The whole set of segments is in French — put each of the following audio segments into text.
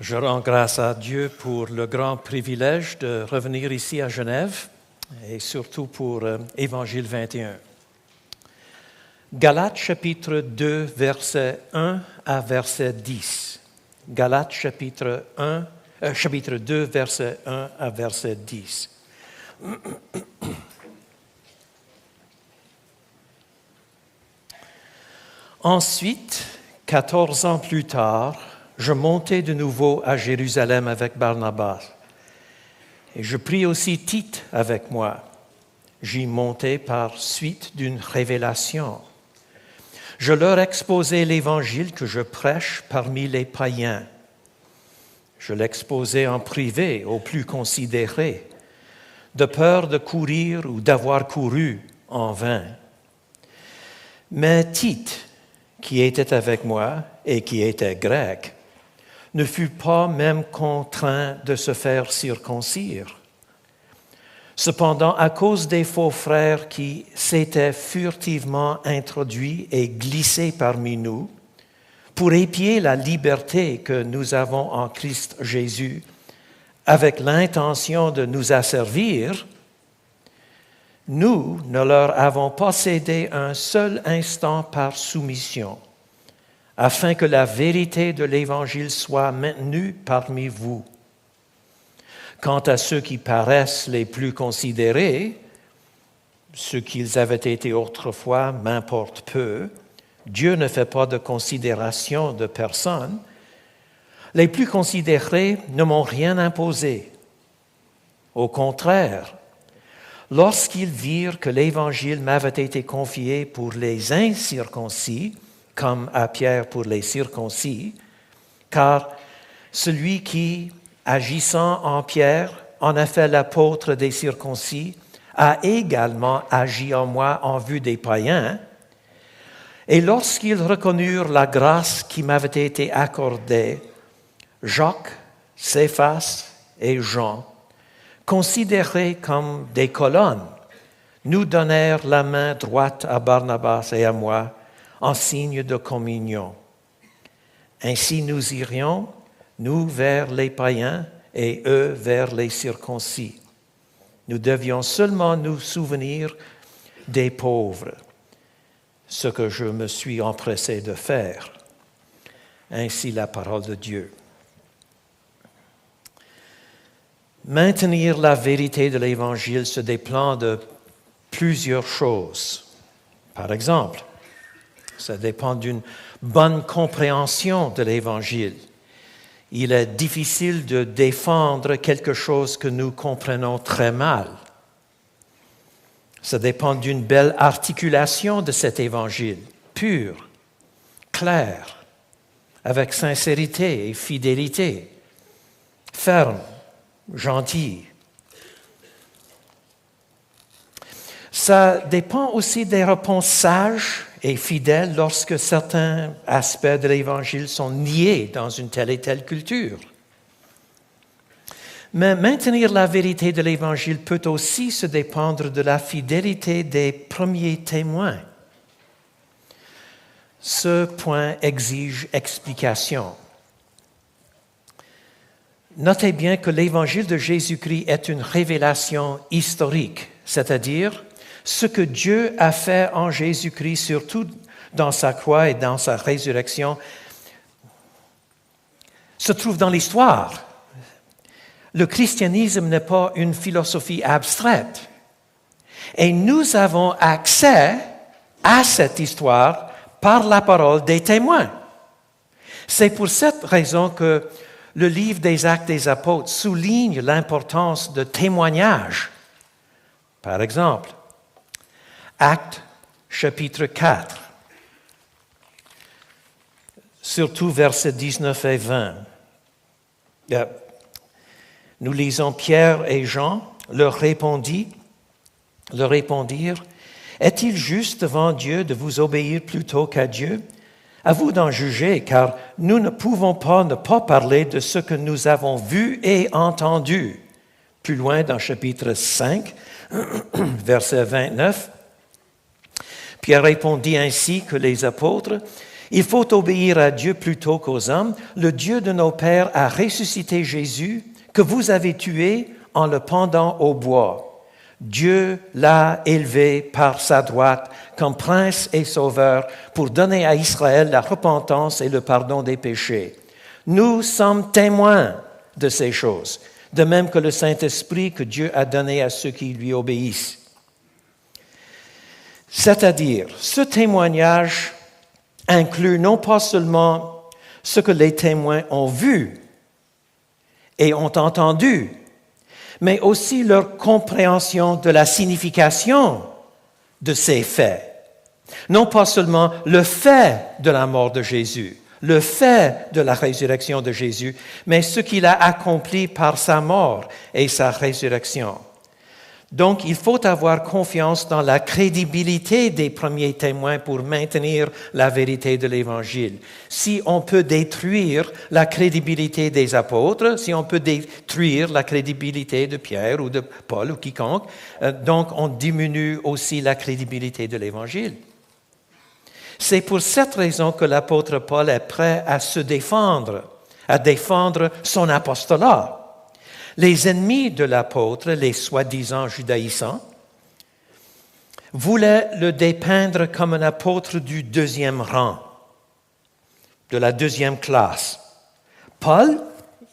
Je rends grâce à Dieu pour le grand privilège de revenir ici à Genève et surtout pour Évangile 21. Galates chapitre 2, verset 1 à verset 10. Galates chapitre 2, verset 1 à verset 10. Ensuite, 14 ans plus tard, je montai de nouveau à Jérusalem avec Barnabas. Et je pris aussi Tite avec moi. J'y montai par suite d'une révélation. Je leur exposai l'évangile que je prêche parmi les païens. Je l'exposai en privé aux plus considérés, de peur de courir ou d'avoir couru en vain. Mais Tite, qui était avec moi et qui était grec, ne fut pas même contraint de se faire circoncire. Cependant, à cause des faux frères qui s'étaient furtivement introduits et glissés parmi nous, pour épier la liberté que nous avons en Christ Jésus, avec l'intention de nous asservir, nous ne leur avons pas cédé un seul instant par soumission, afin que la vérité de l'Évangile soit maintenue parmi vous. Quant à ceux qui paraissent les plus considérés, ce qu'ils avaient été autrefois m'importe peu, Dieu ne fait pas de considération de personne. Les plus considérés ne m'ont rien imposé. Au contraire, lorsqu'ils virent que l'Évangile m'avait été confié pour les incirconcis, comme à Pierre pour les circoncis, car celui qui, agissant en Pierre, en a fait l'apôtre des circoncis, a également agi en moi en vue des païens. Et lorsqu'ils reconnurent la grâce qui m'avait été accordée, Jacques, Céphas et Jean, considérés comme des colonnes, nous donnèrent la main droite à Barnabas et à moi, en signe de communion. Ainsi nous irions, nous vers les païens et eux vers les circoncis. Nous devions seulement nous souvenir des pauvres, ce que je me suis empressé de faire. Ainsi la parole de Dieu. Maintenir la vérité de l'Évangile se dépend de plusieurs choses. Par exemple, ça dépend d'une bonne compréhension de l'Évangile. Il est difficile de défendre quelque chose que nous comprenons très mal. Ça dépend d'une belle articulation de cet Évangile, pur, clair, avec sincérité et fidélité, ferme, gentil. Ça dépend aussi des réponses sages et fidèles lorsque certains aspects de l'Évangile sont niés dans une telle et telle culture. Mais maintenir la vérité de l'Évangile peut aussi se dépendre de la fidélité des premiers témoins. Ce point exige explication. Notez bien que l'Évangile de Jésus-Christ est une révélation historique, c'est-à-dire ce que Dieu a fait en Jésus-Christ, surtout dans sa croix et dans sa résurrection, se trouve dans l'histoire. Le christianisme n'est pas une philosophie abstraite. Et nous avons accès à cette histoire par la parole des témoins. C'est pour cette raison que le livre des Actes des Apôtres souligne l'importance de témoignages. Par exemple, Actes chapitre 4, surtout versets 19 et 20. Nous lisons Pierre et Jean leur répondirent, « Est-il juste devant Dieu de vous obéir plutôt qu'à Dieu? À vous d'en juger, car nous ne pouvons pas ne pas parler de ce que nous avons vu et entendu. » Plus loin dans chapitre 5, verset 29, Pierre répondit ainsi que les apôtres, Il faut obéir à Dieu plutôt qu'aux hommes. Le Dieu de nos pères a ressuscité Jésus, que vous avez tué en le pendant au bois. Dieu l'a élevé par sa droite comme prince et sauveur pour donner à Israël la repentance et le pardon des péchés. Nous sommes témoins de ces choses, de même que le Saint-Esprit que Dieu a donné à ceux qui lui obéissent. C'est-à-dire, ce témoignage inclut non pas seulement ce que les témoins ont vu et ont entendu, mais aussi leur compréhension de la signification de ces faits. Non pas seulement le fait de la mort de Jésus, le fait de la résurrection de Jésus, mais ce qu'il a accompli par sa mort et sa résurrection. Donc, il faut avoir confiance dans la crédibilité des premiers témoins pour maintenir la vérité de l'Évangile. Si on peut détruire la crédibilité des apôtres, si on peut détruire la crédibilité de Pierre ou de Paul ou quiconque, donc on diminue aussi la crédibilité de l'Évangile. C'est pour cette raison que l'apôtre Paul est prêt à se défendre, à défendre son apostolat. Les ennemis de l'apôtre, les soi-disant judaïsants, voulaient le dépeindre comme un apôtre du deuxième rang, de la deuxième classe. Paul,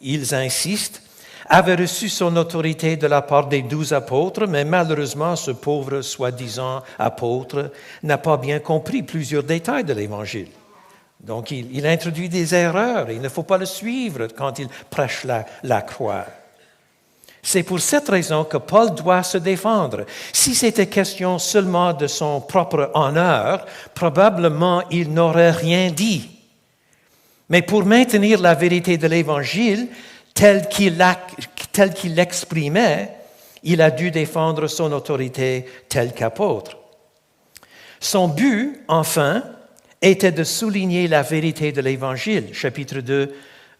ils insistent, avait reçu son autorité de la part des 12 apôtres, mais malheureusement, ce pauvre soi-disant apôtre n'a pas bien compris plusieurs détails de l'Évangile. Donc, il introduit des erreurs. Il ne faut pas le suivre quand il prêche la croix. C'est pour cette raison que Paul doit se défendre. Si c'était question seulement de son propre honneur, probablement il n'aurait rien dit. Mais pour maintenir la vérité de l'Évangile tel qu'il l'exprimait, il a dû défendre son autorité tel qu'apôtre. Son but, enfin, était de souligner la vérité de l'Évangile, chapitre 2,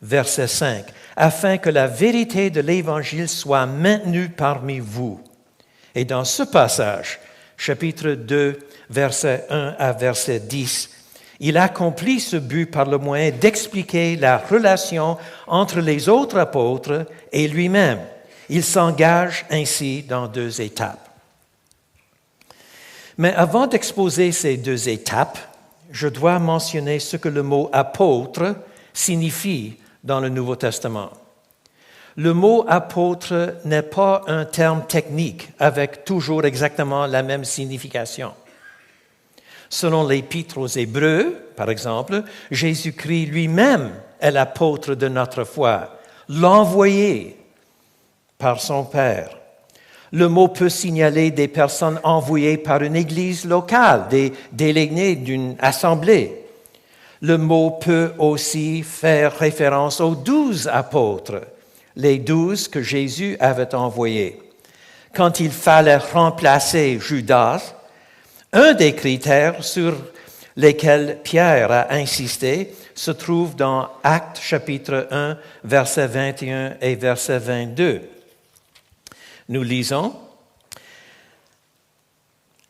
verset 5, afin que la vérité de l'Évangile soit maintenue parmi vous. Et dans ce passage, chapitre 2, verset 1 à verset 10, il accomplit ce but par le moyen d'expliquer la relation entre les autres apôtres et lui-même. Il s'engage ainsi dans 2 étapes. Mais avant d'exposer ces 2 étapes, je dois mentionner ce que le mot « apôtre » signifie dans le Nouveau Testament. Le mot « apôtre » n'est pas un terme technique avec toujours exactement la même signification. Selon l'Épître aux Hébreux, par exemple, Jésus-Christ lui-même est l'apôtre de notre foi, l'envoyé par son Père. Le mot peut signaler des personnes envoyées par une église locale, des délégués d'une assemblée. Le mot peut aussi faire référence aux 12 apôtres, les 12 que Jésus avait envoyés. Quand il fallait remplacer Judas, un des critères sur lesquels Pierre a insisté se trouve dans Actes chapitre 1, versets 21 et verset 22. Nous lisons «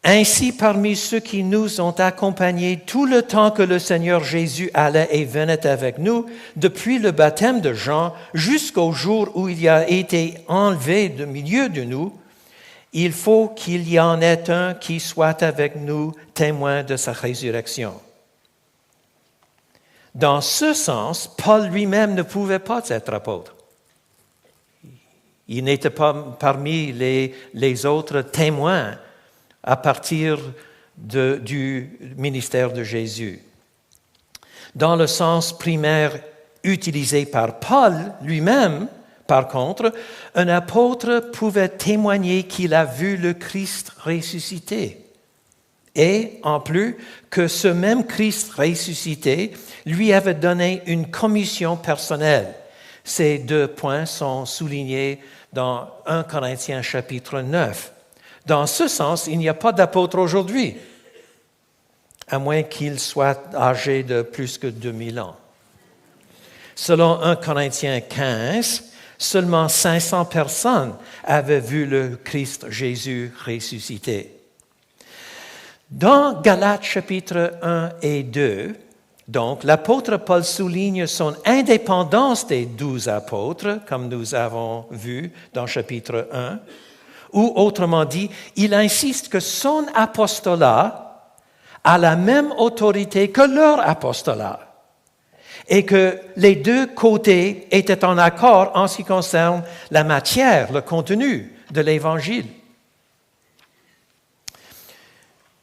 Ainsi, parmi ceux qui nous ont accompagnés tout le temps que le Seigneur Jésus allait et venait avec nous, depuis le baptême de Jean jusqu'au jour où il a été enlevé du milieu de nous, il faut qu'il y en ait un qui soit avec nous, témoin de sa résurrection. » Dans ce sens, Paul lui-même ne pouvait pas être apôtre. Il n'était pas parmi les autres témoins à partir du ministère de Jésus. Dans le sens primaire utilisé par Paul lui-même, par contre, un apôtre pouvait témoigner qu'il a vu le Christ ressuscité. Et, en plus, que ce même Christ ressuscité lui avait donné une commission personnelle. Ces 2 points sont soulignés dans 1 Corinthiens chapitre 9. Dans ce sens, il n'y a pas d'apôtre aujourd'hui, à moins qu'il soit âgé de plus que 2000 ans. Selon 1 Corinthiens 15, seulement 500 personnes avaient vu le Christ Jésus ressuscité. Dans Galates chapitre 1 et 2, Donc, l'apôtre Paul souligne son indépendance des 12 apôtres, comme nous avons vu dans chapitre 1, ou autrement dit, il insiste que son apostolat a la même autorité que leur apostolat et que les deux côtés étaient en accord en ce qui concerne la matière, le contenu de l'Évangile.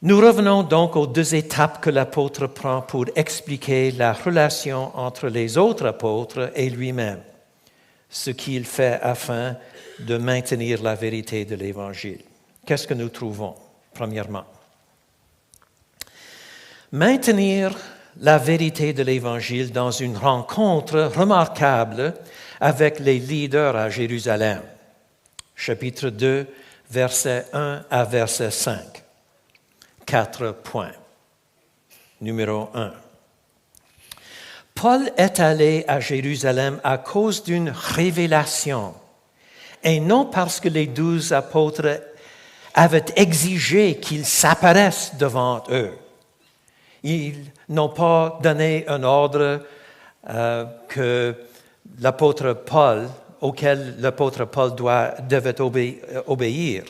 Nous revenons donc aux 2 étapes que l'apôtre prend pour expliquer la relation entre les autres apôtres et lui-même, ce qu'il fait afin de maintenir la vérité de l'Évangile. Qu'est-ce que nous trouvons, premièrement? Maintenir la vérité de l'Évangile dans une rencontre remarquable avec les leaders à Jérusalem. Chapitre 2, versets 1 à verset 5. 4 points. Numéro 1. Paul est allé à Jérusalem à cause d'une révélation, et non parce que les 12 apôtres avaient exigé qu'il s'apparaisse devant eux. Ils n'ont pas donné un ordre auquel l'apôtre Paul devait obéir.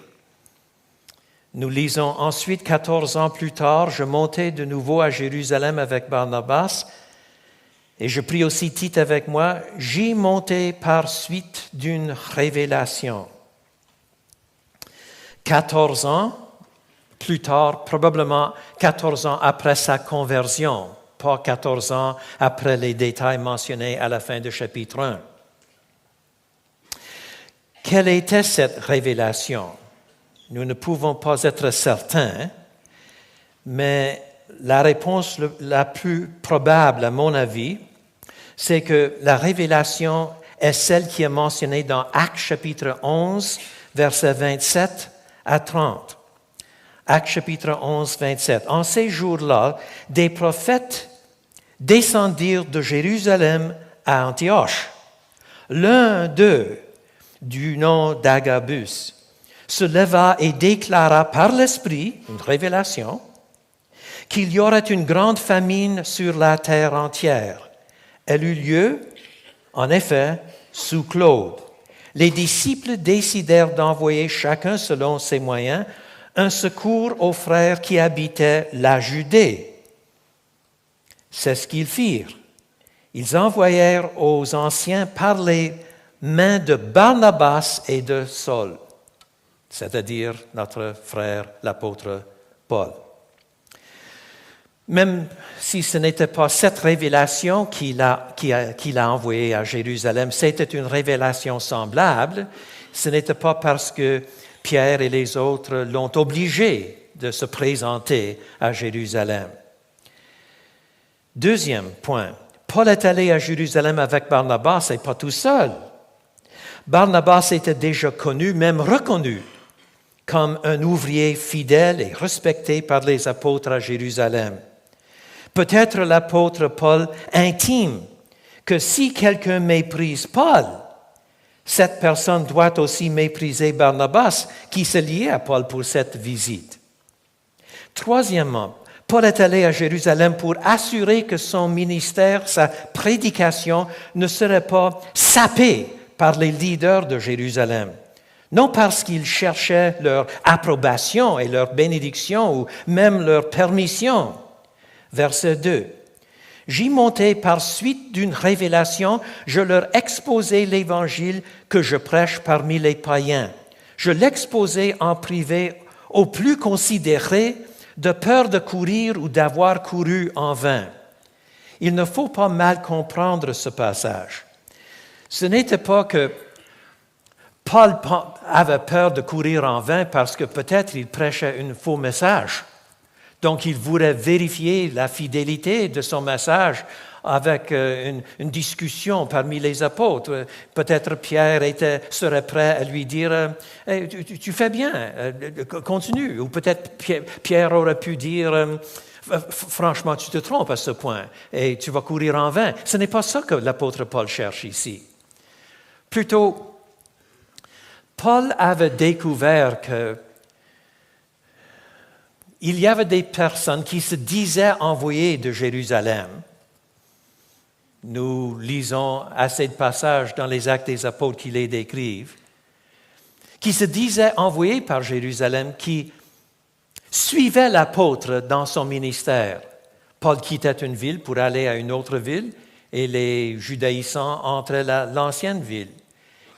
Nous lisons ensuite, 14 ans plus tard, je montai de nouveau à Jérusalem avec Barnabas et je pris aussi Tite avec moi. J'y montai par suite d'une révélation. 14 ans plus tard, probablement 14 ans après sa conversion, pas 14 ans après les détails mentionnés à la fin du chapitre 1. Quelle était cette révélation? Nous ne pouvons pas être certains, mais la réponse la plus probable, à mon avis, c'est que la révélation est celle qui est mentionnée dans Actes chapitre 11, versets 27 à 30. Actes chapitre 11, 27. En ces jours-là, des prophètes descendirent de Jérusalem à Antioche. L'un d'eux, du nom d'Agabus, se leva et déclara par l'Esprit, une révélation, qu'il y aurait une grande famine sur la terre entière. Elle eut lieu, en effet, sous Claude. Les disciples décidèrent d'envoyer chacun selon ses moyens un secours aux frères qui habitaient la Judée. C'est ce qu'ils firent. Ils envoyèrent aux anciens par les mains de Barnabas et de Saul, c'est-à-dire notre frère l'apôtre Paul. Même si ce n'était pas cette révélation qu'il a envoyée à Jérusalem, c'était une révélation semblable, ce n'était pas parce que Pierre et les autres l'ont obligé de se présenter à Jérusalem. Deuxième point, Paul est allé à Jérusalem avec Barnabas et pas tout seul. Barnabas était déjà connu, même reconnu, comme un ouvrier fidèle et respecté par les apôtres à Jérusalem. Peut-être l'apôtre Paul intime que si quelqu'un méprise Paul, cette personne doit aussi mépriser Barnabas, qui se liait à Paul pour cette visite. Troisièmement, Paul est allé à Jérusalem pour assurer que son ministère, sa prédication, ne serait pas sapé par les leaders de Jérusalem. Non parce qu'il cherchait leur approbation et leur bénédiction ou même leur permission. Verset 2. J'y montai par suite d'une révélation, je leur exposai l'évangile que je prêche parmi les païens. Je l'exposai en privé aux plus considérés, de peur de courir ou d'avoir couru en vain. Il ne faut pas mal comprendre ce passage. Ce n'était pas que Paul avait peur de courir en vain parce que peut-être il prêchait un faux message. Donc, il voulait vérifier la fidélité de son message avec une discussion parmi les apôtres. Peut-être Pierre serait prêt à lui dire hey, tu fais bien, continue. Ou peut-être Pierre aurait pu dire franchement, tu te trompes à ce point et tu vas courir en vain. Ce n'est pas ça que l'apôtre Paul cherche ici. Plutôt, Paul avait découvert que il y avait des personnes qui se disaient envoyées de Jérusalem, Nous lisons assez de passages dans les Actes des Apôtres qui les décrivent, qui se disait envoyé par Jérusalem, qui suivait l'apôtre dans son ministère. Paul quittait une ville pour aller à une autre ville et les judaïsants entraient l'ancienne ville.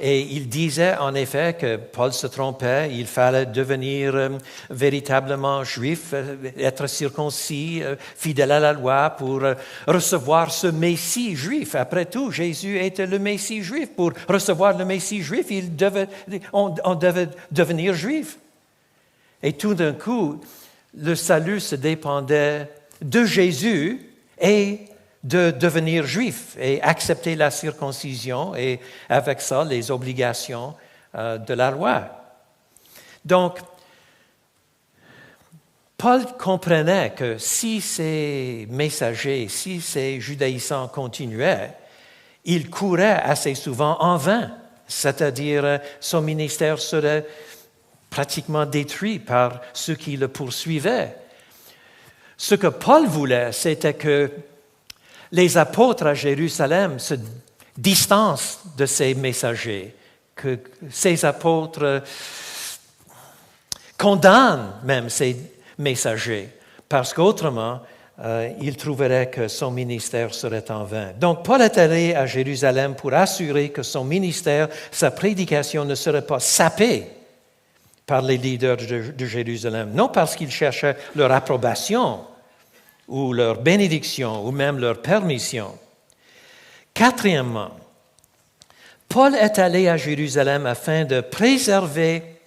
Et il disait en effet que Paul se trompait, il fallait devenir véritablement juif, être circoncis, fidèle à la loi pour recevoir ce Messie juif. Après tout, Jésus était le Messie juif. Pour recevoir le Messie juif, on devait devenir juif. Et tout d'un coup, le salut se dépendait de Jésus et de devenir juif et accepter la circoncision et avec ça les obligations de la loi. Donc, Paul comprenait que si ces messagers, si ces judaïsants continuaient, ils couraient assez souvent en vain, c'est-à-dire son ministère serait pratiquement détruit par ceux qui le poursuivaient. Ce que Paul voulait, c'était que les apôtres à Jérusalem se distancent de ces messagers, que ces apôtres condamnent même ces messagers, parce qu'autrement, il trouverait que son ministère serait en vain. Donc, Paul est allé à Jérusalem pour assurer que son ministère, sa prédication ne serait pas sapée par les leaders de Jérusalem, non parce qu'il cherchait leur approbation ou leur bénédiction ou même leur permission. Quatrièmement, Paul est allé à Jérusalem afin de préserver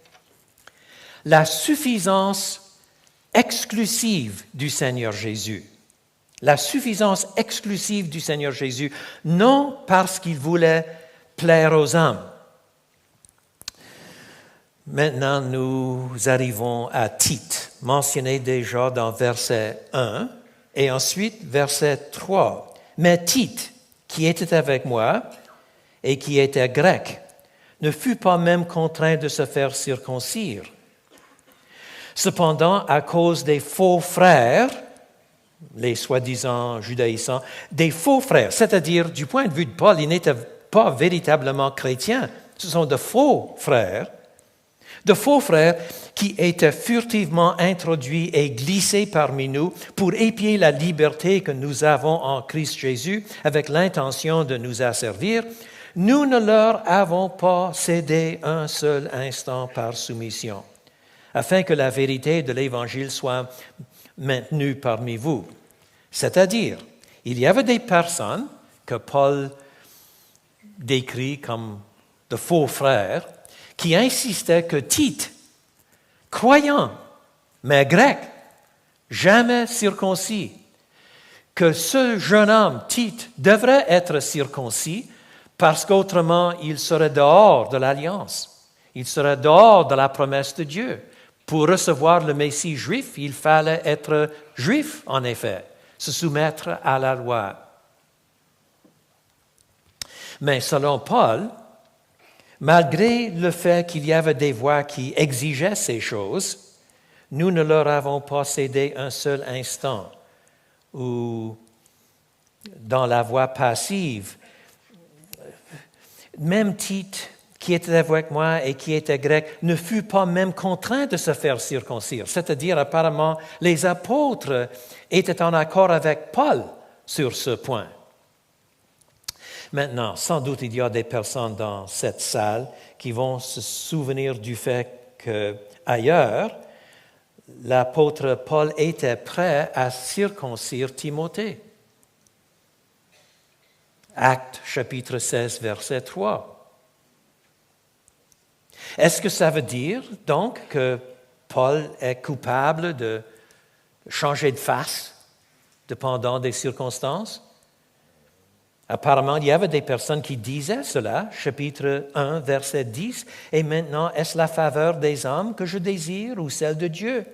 la suffisance exclusive du Seigneur Jésus. La suffisance exclusive du Seigneur Jésus, non parce qu'il voulait plaire aux hommes. Maintenant, nous arrivons à Tite, mentionné déjà dans verset 1, et ensuite verset 3. Mais Tite, qui était avec moi et qui était grec, ne fut pas même contraint de se faire circoncire. Cependant, à cause des faux frères, les soi-disant judaïsants, des faux frères, c'est-à-dire du point de vue de Paul, ils n'étaient pas véritablement chrétiens, ce sont de faux frères qui étaient furtivement introduits et glissés parmi nous pour épier la liberté que nous avons en Christ Jésus avec l'intention de nous asservir. Nous ne leur avons pas cédé un seul instant par soumission, afin que la vérité de l'Évangile soit maintenue parmi vous. C'est-à-dire, il y avait des personnes que Paul décrit comme de faux frères qui insistaient que Tite, croyant, mais grec, jamais circoncis, que ce jeune homme, Tite, devrait être circoncis parce qu'autrement il serait dehors de l'alliance, il serait dehors de la promesse de Dieu. Pour recevoir le Messie juif, il fallait être juif, en effet, se soumettre à la loi. Mais selon Paul, malgré le fait qu'il y avait des voix qui exigeaient ces choses, nous ne leur avons pas cédé un seul instant. Ou dans la voie passive, même Tite, qui était avec moi et qui était grec, ne fut pas même contraint de se faire circoncire. C'est-à-dire, apparemment, les apôtres étaient en accord avec Paul sur ce point. Maintenant, sans doute, il y a des personnes dans cette salle qui vont se souvenir du fait qu'ailleurs, l'apôtre Paul était prêt à circoncire Timothée. Actes chapitre 16, verset 3. Est-ce que ça veut dire donc que Paul est coupable de changer de face dépendant des circonstances? Apparemment, il y avait des personnes qui disaient cela, chapitre 1, verset 10, « Et maintenant, est-ce la faveur des hommes que je désire ou celle de Dieu?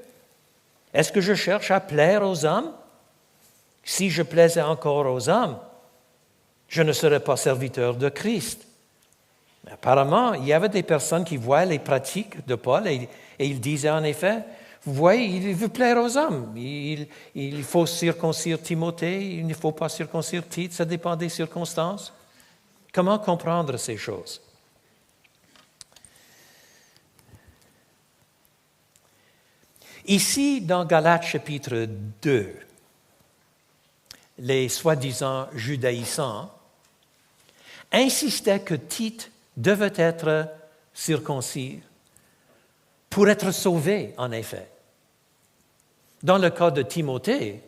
Est-ce que je cherche à plaire aux hommes? Si je plaisais encore aux hommes, je ne serais pas serviteur de Christ. » Apparemment, il y avait des personnes qui voyaient les pratiques de Paul et ils disaient en effet, Vous voyez, il veut plaire aux hommes. Il faut circoncire Timothée, il ne faut pas circoncire Tite, ça dépend des circonstances. Comment comprendre ces choses? Ici, dans Galates chapitre 2, les soi-disant judaïsants insistaient que Tite devait être circoncis pour être sauvé, en effet. Dans le cas de Timothée,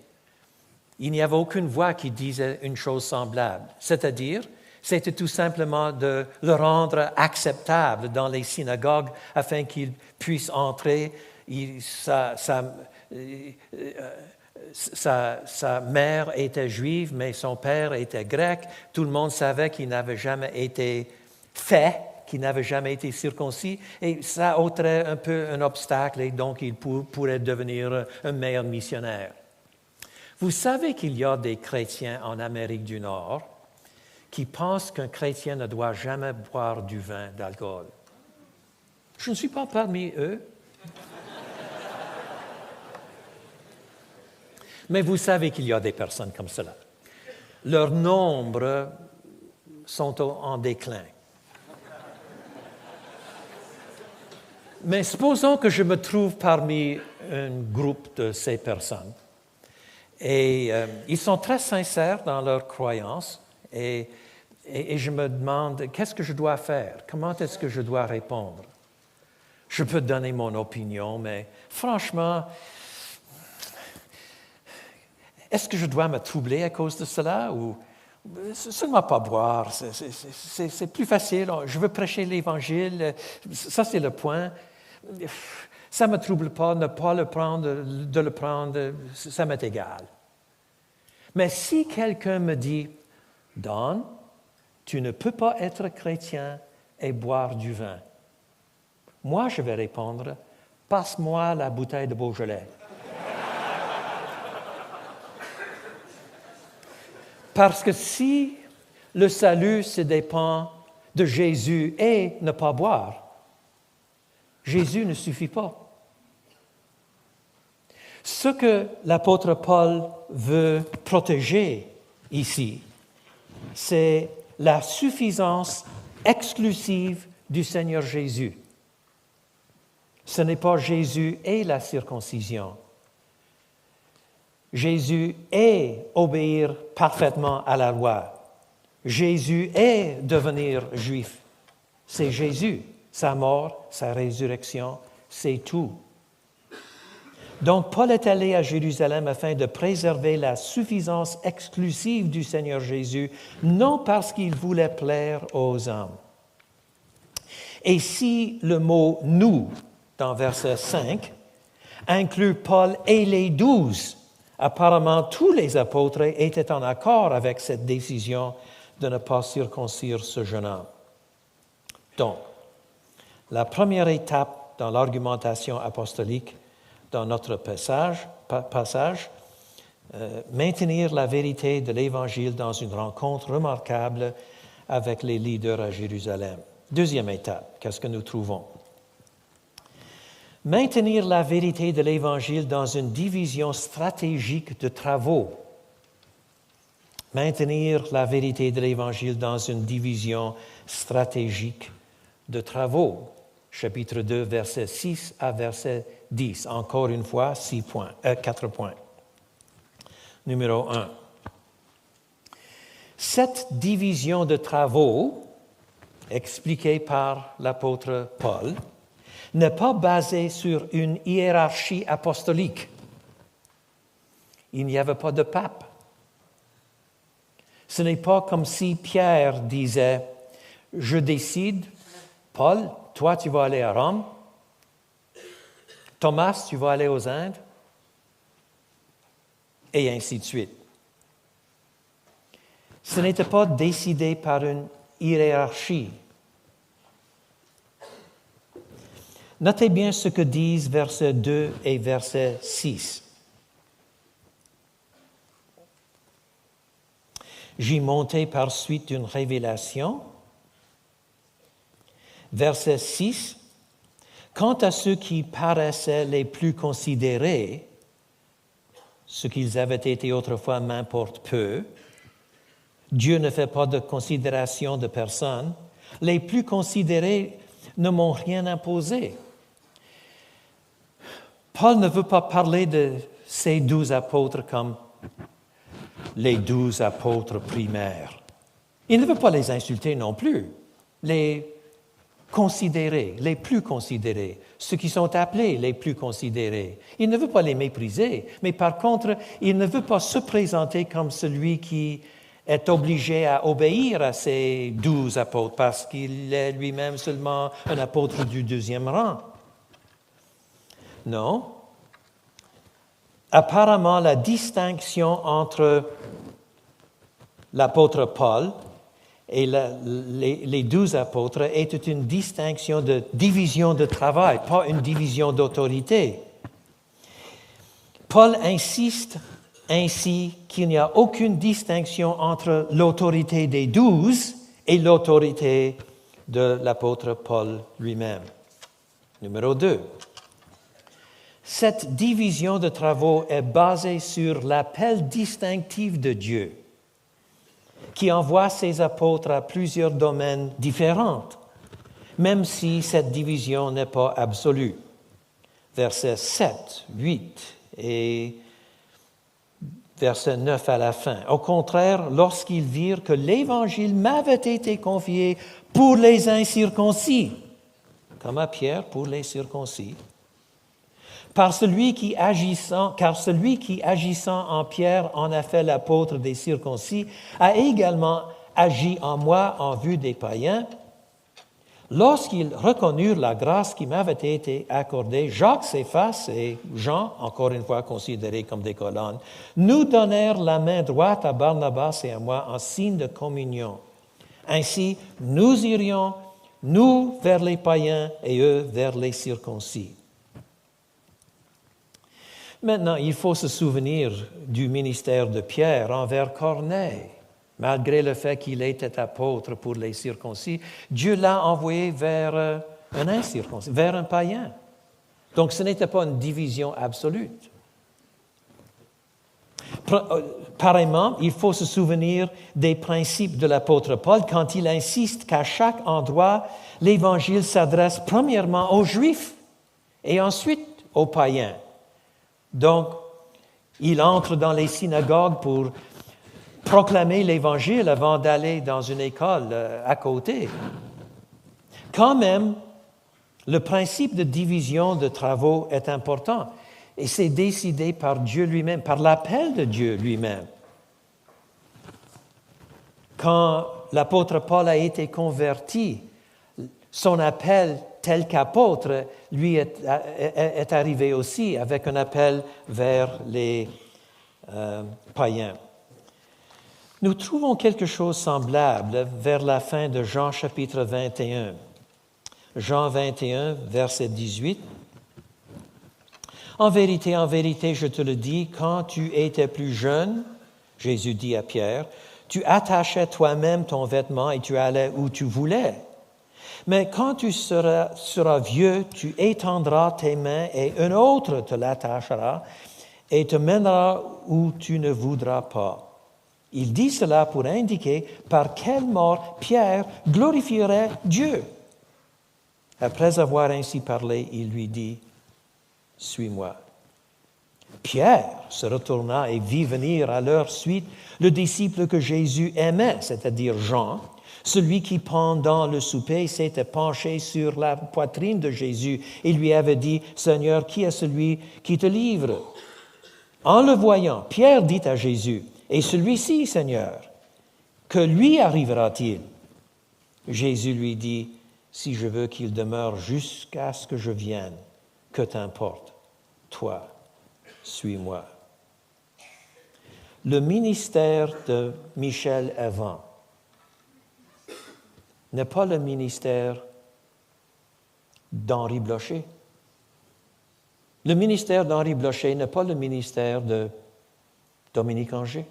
il n'y avait aucune voix qui disait une chose semblable, c'est-à-dire, c'était tout simplement de le rendre acceptable dans les synagogues afin qu'il puisse entrer. Sa mère était juive, mais son père était grec. Tout le monde savait qu'il n'avait jamais été fait, qu'il n'avait jamais été circoncis, et ça ôterait un peu un obstacle, et donc il pourrait devenir un meilleur missionnaire. Vous savez qu'il y a des chrétiens en Amérique du Nord qui pensent qu'un chrétien ne doit jamais boire du vin d'alcool. Je ne suis pas parmi eux. Mais vous savez qu'il y a des personnes comme cela. Leur nombre sont en déclin. Mais supposons que je me trouve parmi un groupe de ces personnes. Et ils sont très sincères dans leur croyance. Et je me demande, qu'est-ce que je dois faire? Comment est-ce que je dois répondre? Je peux donner mon opinion, mais franchement, est-ce que je dois me troubler à cause de cela? Ou seulement pas boire, c'est plus facile. Je veux prêcher l'Évangile, ça c'est le point. Ça ne me trouble pas, ne pas le prendre, de le prendre, ça m'est égal. Mais si quelqu'un me dit, Don, tu ne peux pas être chrétien et boire du vin. Moi, je vais répondre, passe-moi la bouteille de Beaujolais. Parce que si le salut se dépend de Jésus et ne pas boire, Jésus ne suffit pas. Ce que l'apôtre Paul veut protéger ici, c'est la suffisance exclusive du Seigneur Jésus. Ce n'est pas Jésus et la circoncision. Jésus est obéir parfaitement à la loi. Jésus est devenir juif. C'est Jésus, sa mort, sa résurrection, c'est tout. Donc, Paul est allé à Jérusalem afin de préserver la suffisance exclusive du Seigneur Jésus, non parce qu'il voulait plaire aux hommes. Et si le mot « nous » dans verset 5 inclut Paul et les 12, apparemment tous les apôtres étaient en accord avec cette décision de ne pas circoncire ce jeune homme. Donc, la première étape dans l'argumentation apostolique dans notre passage, maintenir la vérité de l'Évangile dans une rencontre remarquable avec les leaders à Jérusalem. Deuxième étape, qu'est-ce que nous trouvons? Maintenir la vérité de l'Évangile dans une division stratégique de travaux. Maintenir la vérité de l'Évangile dans une division stratégique de travaux. Chapitre 2, verset 6 à verset 10. Encore une fois, 4 points. Numéro 1. Cette division de travaux, expliquée par l'apôtre Paul, n'est pas basée sur une hiérarchie apostolique. Il n'y avait pas de pape. Ce n'est pas comme si Pierre disait « Je décide, Paul, toi tu vas aller à Rome, Thomas, tu vas aller aux Indes, et ainsi de suite. » Ce n'était pas décidé par une hiérarchie. Notez bien ce que disent versets 2 et verset 6. J'y montai par suite d'une révélation. Verset 6. Quant à ceux qui paraissaient les plus considérés, ce qu'ils avaient été autrefois m'importe peu. Dieu ne fait pas de considération de personne. Les plus considérés ne m'ont rien imposé. Paul ne veut pas parler de ces 12 apôtres comme les 12 apôtres primaires. Il ne veut pas les insulter non plus. Les considérés, les plus considérés, ceux qui sont appelés les plus considérés. Il ne veut pas les mépriser, mais par contre, il ne veut pas se présenter comme celui qui est obligé à obéir à ces 12 apôtres parce qu'il est lui-même seulement un apôtre du 2e rang. Non. Apparemment, la distinction entre l'apôtre Paul et les 12 apôtres est une distinction de division de travail, pas une division d'autorité. Paul insiste ainsi qu'il n'y a aucune distinction entre l'autorité des 12 et l'autorité de l'apôtre Paul lui-même. Numéro 2. Cette division de travaux est basée sur l'appel distinctif de Dieu, qui envoie ses apôtres à plusieurs domaines différents, même si cette division n'est pas absolue. Versets 7, 8 et verset 9 à la fin. Au contraire, lorsqu'ils virent que l'Évangile m'avait été confié pour les incirconcis, comme à Pierre pour les circoncis, car celui qui agissant en Pierre en a fait l'apôtre des circoncis, a également agi en moi en vue des païens. Lorsqu'ils reconnurent la grâce qui m'avait été accordée, Jacques, Céphas et Jean, encore une fois considérés comme des colonnes, nous donnèrent la main droite à Barnabas et à moi en signe de communion. Ainsi, nous irions, nous vers les païens et eux vers les circoncis. Maintenant, il faut se souvenir du ministère de Pierre envers Corneille. Malgré le fait qu'il était apôtre pour les circoncis, Dieu l'a envoyé vers un incirconcis, vers un païen. Donc, ce n'était pas une division absolue. Pareillement, il faut se souvenir des principes de l'apôtre Paul quand il insiste qu'à chaque endroit, l'Évangile s'adresse premièrement aux Juifs et ensuite aux païens. Donc, il entre dans les synagogues pour proclamer l'Évangile avant d'aller dans une école à côté. Quand même, le principe de division de travaux est important et c'est décidé par Dieu lui-même, par l'appel de Dieu lui-même. Quand l'apôtre Paul a été converti, son appel tel qu'apôtre, lui, est arrivé aussi avec un appel vers les païens. Nous trouvons quelque chose de semblable vers la fin de Jean chapitre 21. Jean 21, verset 18. En vérité, je te le dis, quand tu étais plus jeune, Jésus dit à Pierre, tu attachais toi-même ton vêtement et tu allais où tu voulais. Mais quand tu seras vieux, tu étendras tes mains et un autre te l'attachera et te mènera où tu ne voudras pas. Il dit cela pour indiquer par quelle mort Pierre glorifierait Dieu. Après avoir ainsi parlé, il lui dit, « Suis-moi. » Pierre se retourna et vit venir à leur suite le disciple que Jésus aimait, c'est-à-dire Jean, celui qui, pendant le souper, s'était penché sur la poitrine de Jésus et lui avait dit, « Seigneur, qui est celui qui te livre? » En le voyant, Pierre dit à Jésus, « Et celui-ci, Seigneur, que lui arrivera-t-il? » Jésus lui dit, « Si je veux qu'il demeure jusqu'à ce que je vienne, que t'importe? Toi, suis-moi. » Le ministère de Michel Evans n'est pas le ministère d'Henri Blocher. Le ministère d'Henri Blocher n'est pas le ministère de Dominique Angers.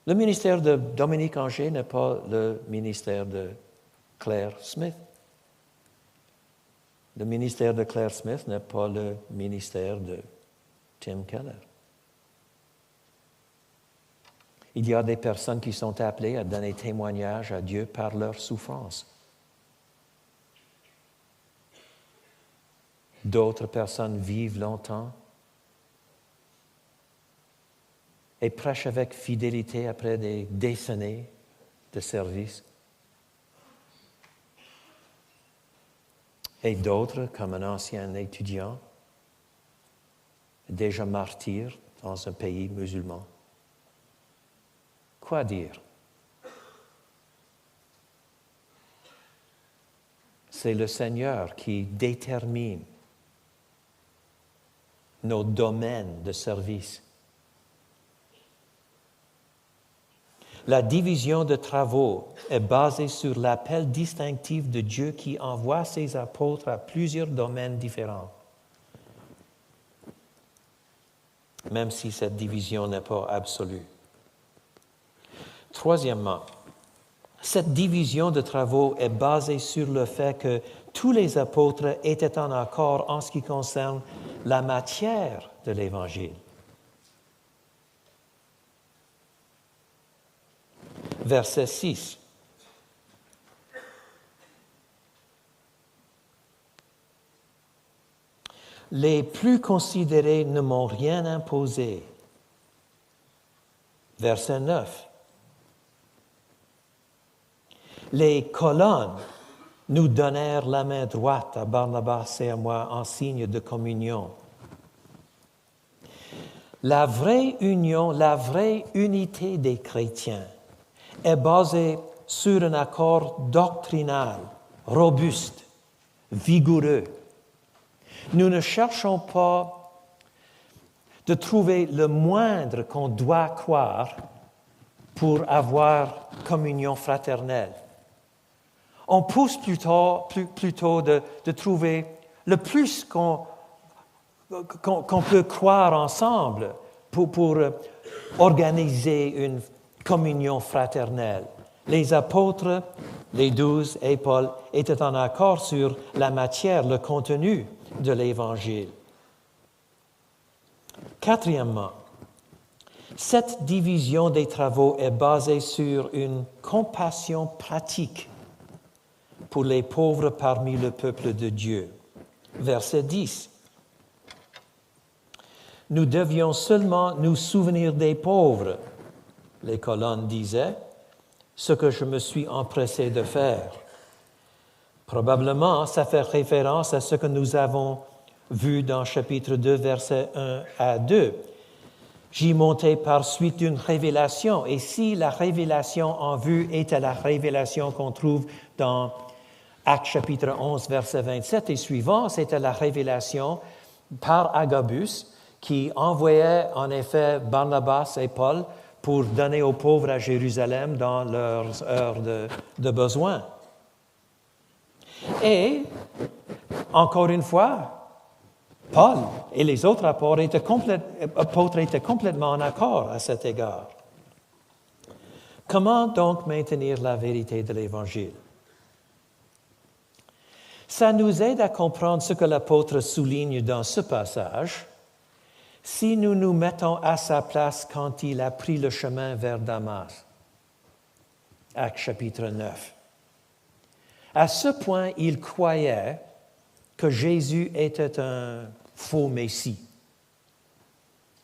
Le ministère de Dominique Angers n'est pas le ministère de Claire Smith. Le ministère de Claire Smith n'est pas le ministère de Tim Keller. Il y a des personnes qui sont appelées à donner témoignage à Dieu par leur souffrance. D'autres personnes vivent longtemps et prêchent avec fidélité après des décennies de service. Et d'autres, comme un ancien étudiant, déjà martyr dans un pays musulman. Quoi dire? C'est le Seigneur qui détermine nos domaines de service. La division de travaux est basée sur l'appel distinctif de Dieu qui envoie ses apôtres à plusieurs domaines différents. Même si cette division n'est pas absolue. Troisièmement, cette division de travaux est basée sur le fait que tous les apôtres étaient en accord en ce qui concerne la matière de l'Évangile. Verset 6. Les plus considérés ne m'ont rien imposé. Verset 9. Les colonnes nous donnèrent la main droite à Barnabas et à moi en signe de communion. La vraie union, la vraie unité des chrétiens est basée sur un accord doctrinal, robuste, vigoureux. Nous ne cherchons pas de trouver le moindre qu'on doit croire pour avoir communion fraternelle. On pousse plutôt de trouver le plus qu'on peut croire ensemble pour organiser une communion fraternelle. Les apôtres, les 12 et Paul étaient en accord sur la matière, le contenu de l'Évangile. Quatrièmement, cette division des travaux est basée sur une compassion pratique pour les pauvres parmi le peuple de Dieu. Verset 10. Nous devions seulement nous souvenir des pauvres, les colonnes disaient, ce que je me suis empressé de faire. Probablement, ça fait référence à ce que nous avons vu dans chapitre 2, versets 1 à 2. J'y montais par suite d'une révélation. Et si la révélation en vue était la révélation qu'on trouve dans Actes chapitre 11, verset 27 et suivant, c'était la révélation par Agabus qui envoyait en effet Barnabas et Paul pour donner aux pauvres à Jérusalem dans leurs heures de besoin. Et, encore une fois, Paul et les autres apôtres étaient complètement en accord à cet égard. Comment donc maintenir la vérité de l'Évangile? Ça nous aide à comprendre ce que l'apôtre souligne dans ce passage si nous nous mettons à sa place quand il a pris le chemin vers Damas. Actes chapitre 9. À ce point, il croyait que Jésus était un faux Messie,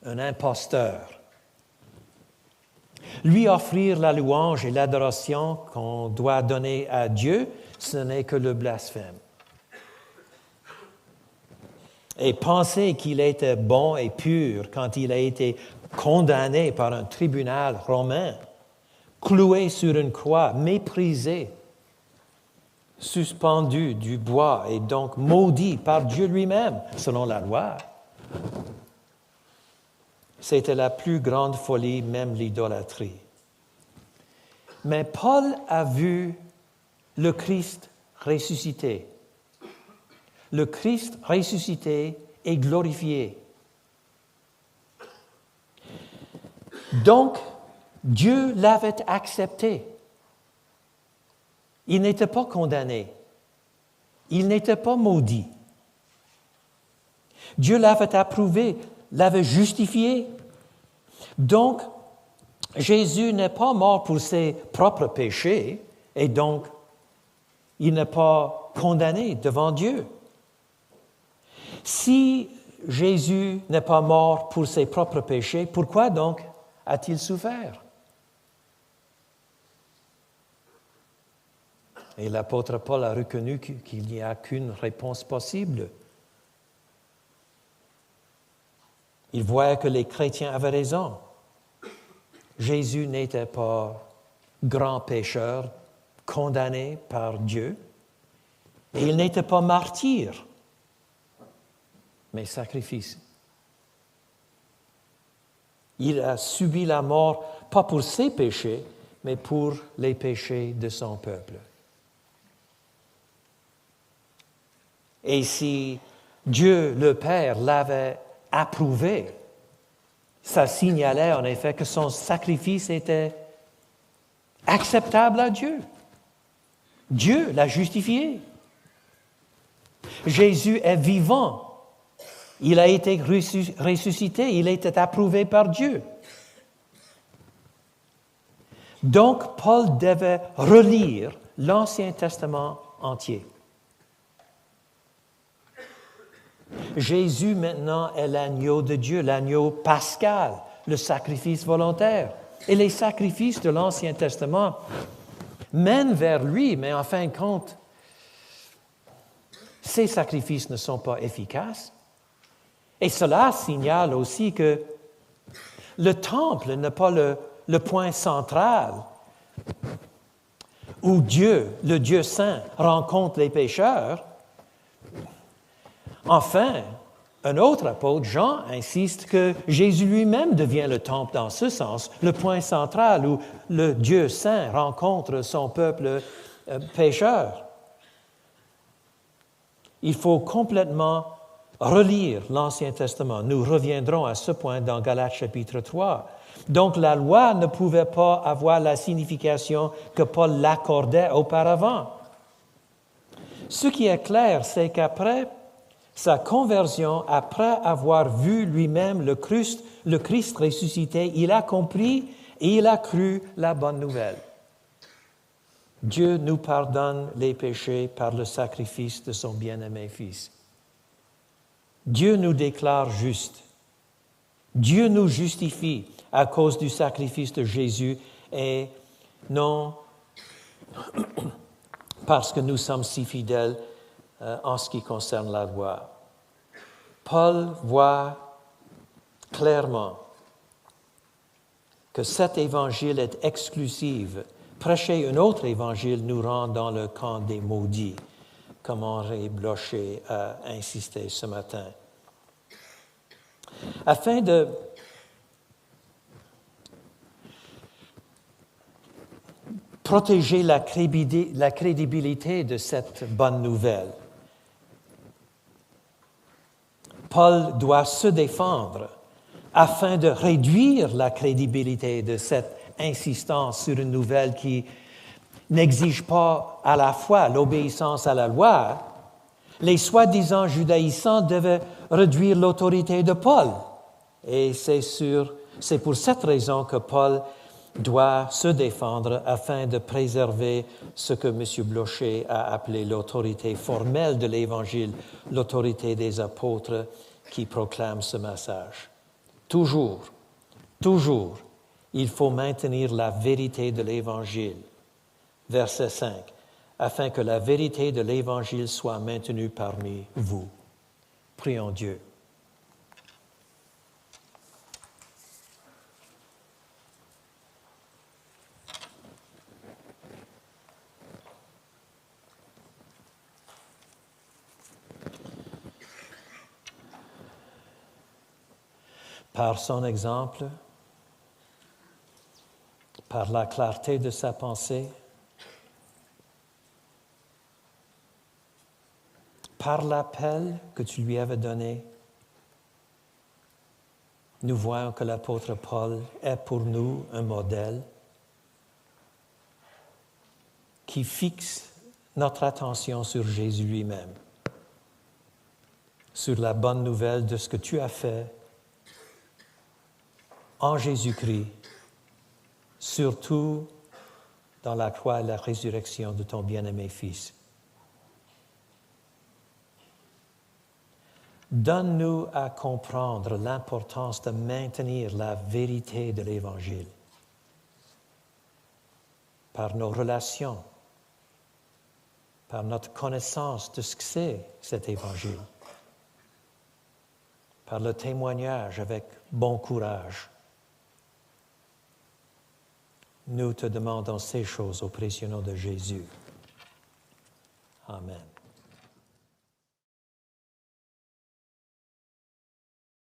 un imposteur. Lui offrir la louange et l'adoration qu'on doit donner à Dieu, ce n'est que le blasphème. Et penser qu'il était bon et pur quand il a été condamné par un tribunal romain, cloué sur une croix, méprisé, suspendu du bois et donc maudit par Dieu lui-même, selon la loi. C'était la plus grande folie, même l'idolâtrie. Mais Paul a vu le Christ ressuscité. Le Christ ressuscité et glorifié. Donc, Dieu l'avait accepté. Il n'était pas condamné. Il n'était pas maudit. Dieu l'avait approuvé, l'avait justifié. Donc, Jésus n'est pas mort pour ses propres péchés et donc il n'est pas condamné devant Dieu. Si Jésus n'est pas mort pour ses propres péchés, pourquoi donc a-t-il souffert? Et l'apôtre Paul a reconnu qu'il n'y a qu'une réponse possible. Il voyait que les chrétiens avaient raison. Jésus n'était pas grand pécheur, condamné par Dieu, et il n'était pas martyr, mais sacrifice. Il a subi la mort, pas pour ses péchés, mais pour les péchés de son peuple. Et si Dieu le Père l'avait approuvé, ça signalait en effet que son sacrifice était acceptable à Dieu. Dieu l'a justifié. Jésus est vivant. Il a été ressuscité. Il a été approuvé par Dieu. Donc, Paul devait relire l'Ancien Testament entier. Jésus, maintenant, est l'agneau de Dieu, l'agneau pascal, le sacrifice volontaire. Et les sacrifices de l'Ancien Testament mènent vers lui, mais en fin de compte, ces sacrifices ne sont pas efficaces. Et cela signale aussi que le temple n'est pas le point central où Dieu, le Dieu saint, rencontre les pécheurs. Enfin, un autre apôtre, Jean, insiste que Jésus lui-même devient le temple dans ce sens, le point central où le Dieu saint rencontre son peuple pécheur. Il faut complètement relire l'Ancien Testament. Nous reviendrons à ce point dans Galates chapitre 3. Donc la loi ne pouvait pas avoir la signification que Paul l'accordait auparavant. Ce qui est clair, c'est qu'après sa conversion, après avoir vu lui-même le Christ ressuscité, il a compris et il a cru la bonne nouvelle. Dieu nous pardonne les péchés par le sacrifice de son bien-aimé Fils. Dieu nous déclare justes. Dieu nous justifie à cause du sacrifice de Jésus et non parce que nous sommes si fidèles en ce qui concerne la loi. Paul voit clairement que cet évangile est exclusif. Prêcher un autre évangile nous rend dans le camp des maudits, comme Henri Blocher a insisté ce matin. Afin de protéger la crédibilité de cette bonne nouvelle, Paul doit se défendre afin de réduire la crédibilité de cette insistance sur une nouvelle qui n'exige pas à la fois l'obéissance à la loi. Les soi-disant judaïsants devaient réduire l'autorité de Paul. Et c'est pour cette raison que Paul doit se défendre afin de préserver ce que M. Blocher a appelé l'autorité formelle de l'Évangile, l'autorité des apôtres qui proclament ce message. Toujours, il faut maintenir la vérité de l'Évangile. Verset 5. Afin que la vérité de l'Évangile soit maintenue parmi vous. Prions Dieu. Par son exemple, par la clarté de sa pensée, par l'appel que tu lui avais donné, nous voyons que l'apôtre Paul est pour nous un modèle qui fixe notre attention sur Jésus lui-même. sur la bonne nouvelle de ce que tu as fait en Jésus-Christ, surtout dans la croix et la résurrection de ton bien-aimé Fils. Donne-nous à comprendre l'importance de maintenir la vérité de l'Évangile par nos relations, par notre connaissance de ce que c'est cet Évangile, par le témoignage avec bon courage. Nous te demandons ces choses au précieux nom de Jésus. Amen.